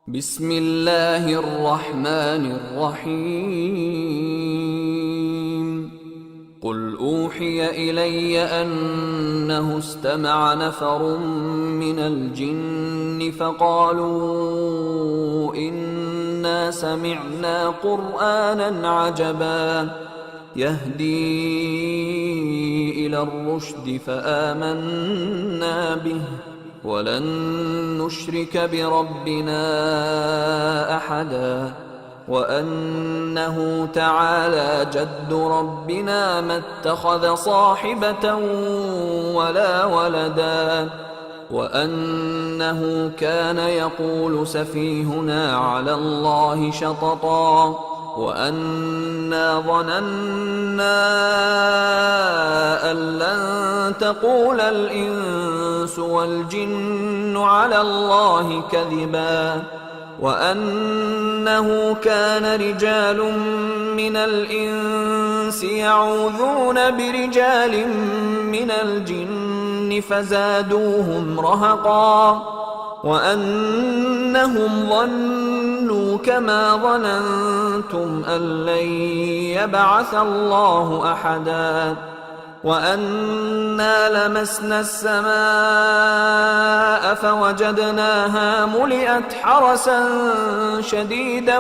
بسم الله الرحمن الرحيم قل أوحي إلي أنه استمع نفر من الجن فقالوا إنا سمعنا قرآنا عجبا يهدي إلى الرشد فآمنا به ولن نشرك بربنا أحدا وأنه تعالى جد ربنا ما اتخذ صاحبة ولا ولدا وأنه كان يقول سفيهنا على الله شططا وأنا ظننا أن لن تقول الإنس والجن على الله كذبا وأنه كان رجال من الإنس يعوذون برجال من الجن فزادوهم رهقا وأنهم ظنوا كما ظننتم أن لن يبعث الله أحدا وأنا لمسنا السماء فوجدناها ملئت حرسا شديدا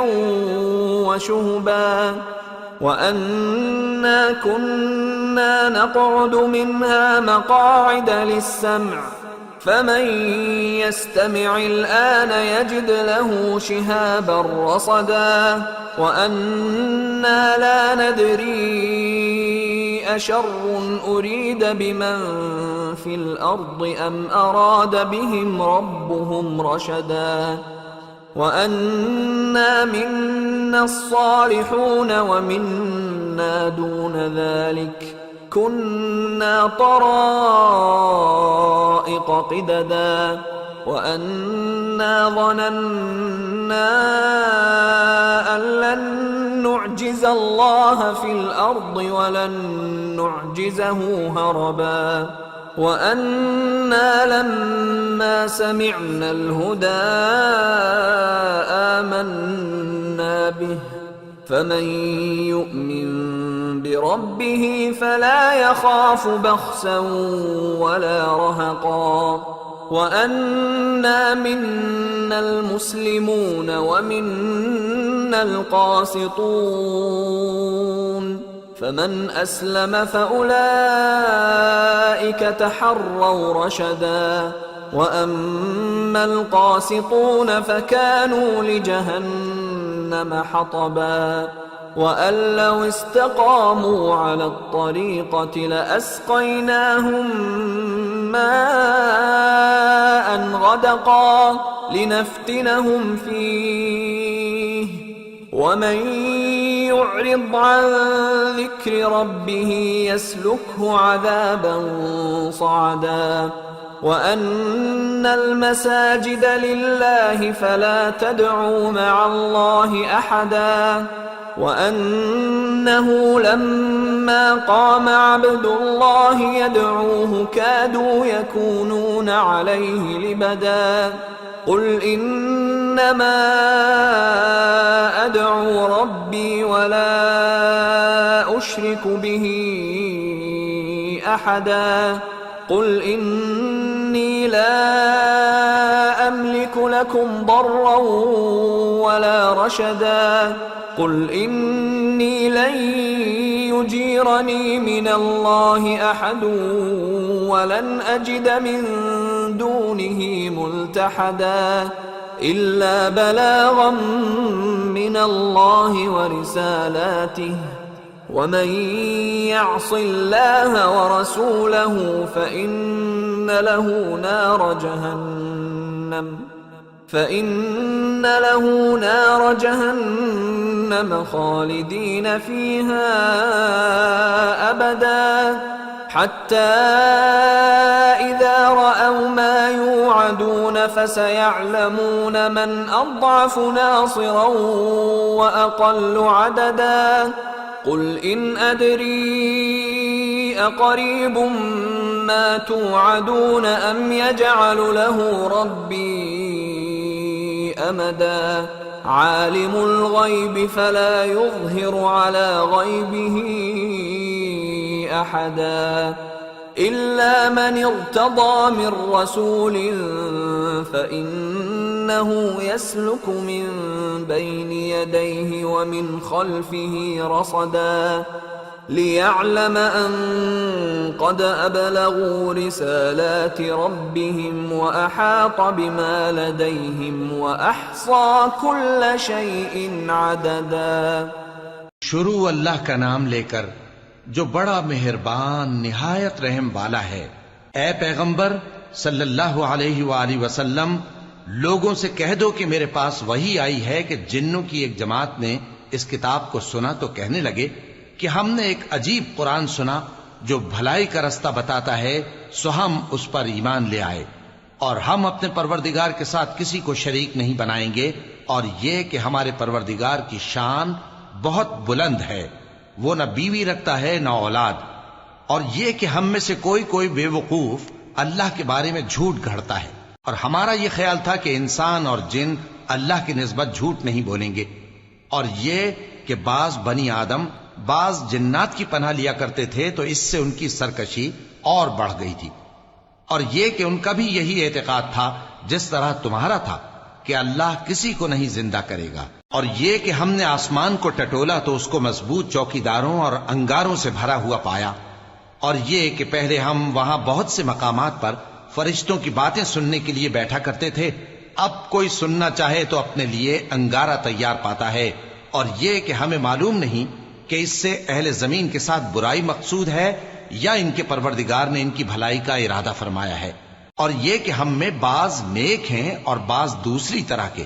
وشهبا وأنا كنا نقعد منها مقاعد للسمع فمن يستمع الآن يجد له شهابا رصدا وأنا لا ندري أشر أريد بمن في الأرض أم أراد بهم ربهم رشدا وأنا منا الصالحون ومنا دون ذلك كنا طرائق قددا وأنا ظننا أن لن نعجز الله في الأرض ولن نعجزه هربا وأنا لما سمعنا الهدى آمنا به فمن يؤمن بربه فلا يخاف بخسا ولا رهقا وأنا منا المسلمون ومنا القاسطون فمن أسلم فأولئك تحروا رشدا وأما القاسطون فكانوا لجهنم حطبا وأن لو استقاموا على الطريقة لأسقيناهم ماء غدقا لنفتنهم فيه ومن يعرض عن ذكر ربه يسلكه عذابا صعدا وأن المساجد لله فلا تدعوا مع الله أحدا وأنه لما قام عبد الله يدعوه كادوا يكونون عليه لبدا قل إنما أدعو ربي ولا أشرك به أحدا قل إني لا أملك لكم ضرا ولا رشدا قل إني لن يجيرني من الله أحد ولن أجد من دونه ملتحدا إلا بلاغا من الله ورسالاته ومن يعص الله ورسوله فإن له نار جهنم خالدين فيها أبدا حتى إذا رأوا ما يوعدون فسيعلمون من أضعف ناصرا وأقل عددا قل إن أدري أقريب ما توعدون أم يجعل له ربي أمدا عالم الغيب فلا يظهر على غيبه أحدا إلا من ارتضى من رسول فإنه يسلك من بين يديه ومن خلفه رصدا ليعلم أن قد أبلغوا رسالات ربهم وأحاط بما لديهم وأحصى كل شيء عددا. شروع اللہ کا نام لے کر جو بڑا مہربان نہایت رحم والا ہے. اے پیغمبر صلی اللہ علیہ وآلہ وسلم، لوگوں سے کہہ دو کہ میرے پاس وحی آئی ہے کہ جنوں کی ایک جماعت نے اس کتاب کو سنا تو کہنے لگے کہ ہم نے ایک عجیب قرآن سنا جو بھلائی کا رستہ بتاتا ہے، سو ہم اس پر ایمان لے آئے اور ہم اپنے پروردگار کے ساتھ کسی کو شریک نہیں بنائیں گے، اور یہ کہ ہمارے پروردگار کی شان بہت بلند ہے، وہ نہ بیوی رکھتا ہے نہ اولاد، اور یہ کہ ہم میں سے کوئی بے وقوف اللہ کے بارے میں جھوٹ گھڑتا ہے، اور ہمارا یہ خیال تھا کہ انسان اور جن اللہ کی نسبت جھوٹ نہیں بولیں گے، اور یہ کہ بعض بنی آدم بعض جنات کی پناہ لیا کرتے تھے تو اس سے ان کی سرکشی اور بڑھ گئی تھی، اور یہ کہ ان کا بھی یہی اعتقاد تھا جس طرح تمہارا تھا کہ اللہ کسی کو نہیں زندہ کرے گا، اور یہ کہ ہم نے آسمان کو ٹٹولا تو اس کو مضبوط چوکیداروں اور انگاروں سے بھرا ہوا پایا، اور یہ کہ پہلے ہم وہاں بہت سے مقامات پر فرشتوں کی باتیں سننے کے لیے بیٹھا کرتے تھے، اب کوئی سننا چاہے تو اپنے لیے انگارہ تیار پاتا ہے، اور یہ کہ ہمیں معلوم نہیں کہ اس سے اہل زمین کے ساتھ برائی مقصود ہے یا ان کے پروردگار نے ان کی بھلائی کا ارادہ فرمایا ہے، اور یہ کہ ہم میں بعض نیک ہیں اور بعض دوسری طرح کے،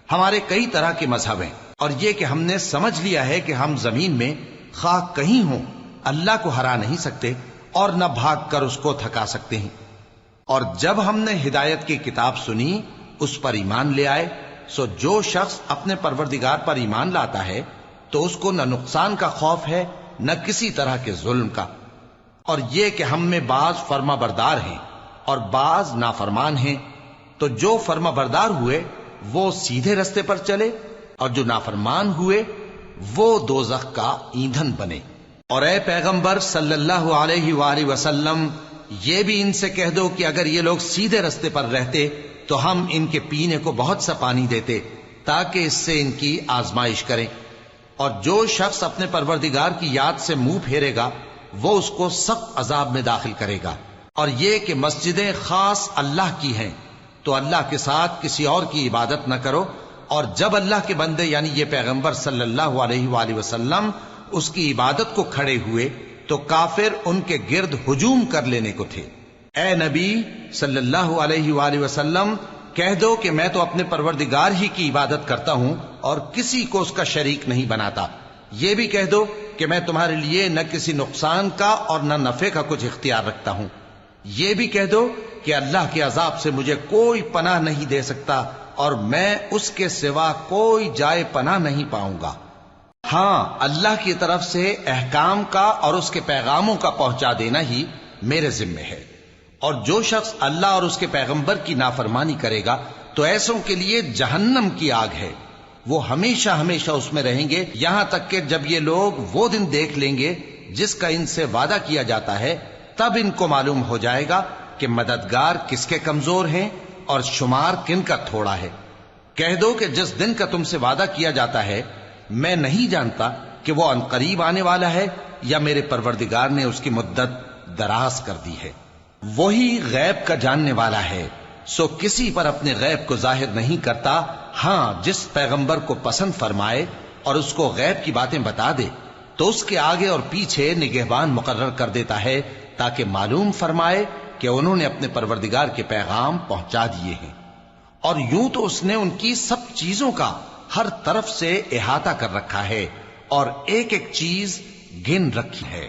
ہمارے کئی طرح کے مذہب ہیں، اور یہ کہ ہم نے سمجھ لیا ہے کہ ہم زمین میں خواہ کہیں ہوں اللہ کو ہرا نہیں سکتے اور نہ بھاگ کر اس کو تھکا سکتے ہیں، اور جب ہم نے ہدایت کی کتاب سنی اس پر ایمان لے آئے، سو جو شخص اپنے پروردگار پر ایمان لاتا ہے تو اس کو نہ نقصان کا خوف ہے نہ کسی طرح کے ظلم کا، اور یہ کہ ہم میں بعض فرما بردار ہیں اور بعض نافرمان ہیں، تو جو فرما بردار ہوئے وہ سیدھے رستے پر چلے اور جو نافرمان ہوئے وہ دوزخ کا ایندھن بنے. اور اے پیغمبر صلی اللہ علیہ وآلہ وسلم، یہ بھی ان سے کہہ دو کہ اگر یہ لوگ سیدھے رستے پر رہتے تو ہم ان کے پینے کو بہت سا پانی دیتے تاکہ اس سے ان کی آزمائش کریں، اور جو شخص اپنے پروردگار کی یاد سے منہ پھیرے گا وہ اس کو سخت عذاب میں داخل کرے گا. اور یہ کہ مسجدیں خاص اللہ کی ہیں تو اللہ کے ساتھ کسی اور کی عبادت نہ کرو، اور جب اللہ کے بندے یعنی یہ پیغمبر صلی اللہ علیہ وآلہ وسلم اس کی عبادت کو کھڑے ہوئے تو کافر ان کے گرد ہجوم کر لینے کو تھے. اے نبی صلی اللہ علیہ وآلہ وسلم، کہہ دو کہ میں تو اپنے پروردگار ہی کی عبادت کرتا ہوں اور کسی کو اس کا شریک نہیں بناتا. یہ بھی کہہ دو کہ میں تمہارے لیے نہ کسی نقصان کا اور نہ نفع کا کچھ اختیار رکھتا ہوں. یہ بھی کہہ دو کہ اللہ کے عذاب سے مجھے کوئی پناہ نہیں دے سکتا اور میں اس کے سوا کوئی جائے پناہ نہیں پاؤں گا. ہاں، اللہ کی طرف سے احکام کا اور اس کے پیغاموں کا پہنچا دینا ہی میرے ذمہ ہے، اور جو شخص اللہ اور اس کے پیغمبر کی نافرمانی کرے گا تو ایسوں کے لیے جہنم کی آگ ہے، وہ ہمیشہ ہمیشہ اس میں رہیں گے، یہاں تک کہ جب یہ لوگ وہ دن دیکھ لیں گے جس کا ان سے وعدہ کیا جاتا ہے، تب ان کو معلوم ہو جائے گا کہ مددگار کس کے کمزور ہیں اور شمار کن کا تھوڑا ہے. کہہ دو کہ جس دن کا تم سے وعدہ کیا جاتا ہے میں نہیں جانتا کہ وہ عنقریب آنے والا ہے یا میرے پروردگار نے اس کی مدت دراز کر دی ہے. وہی غیب کا جاننے والا ہے، سو کسی پر اپنے غیب کو ظاہر نہیں کرتا، ہاں جس پیغمبر کو پسند فرمائے اور اس کو غیب کی باتیں بتا دے تو اس کے آگے اور پیچھے نگہبان مقرر کر دیتا ہے تاکہ معلوم فرمائے کہ انہوں نے اپنے پروردگار کے پیغام پہنچا دیے ہیں. اور یوں تو اس نے ان کی سب چیزوں کا ہر طرف سے احاطہ کر رکھا ہے اور ایک ایک چیز گن رکھی ہے.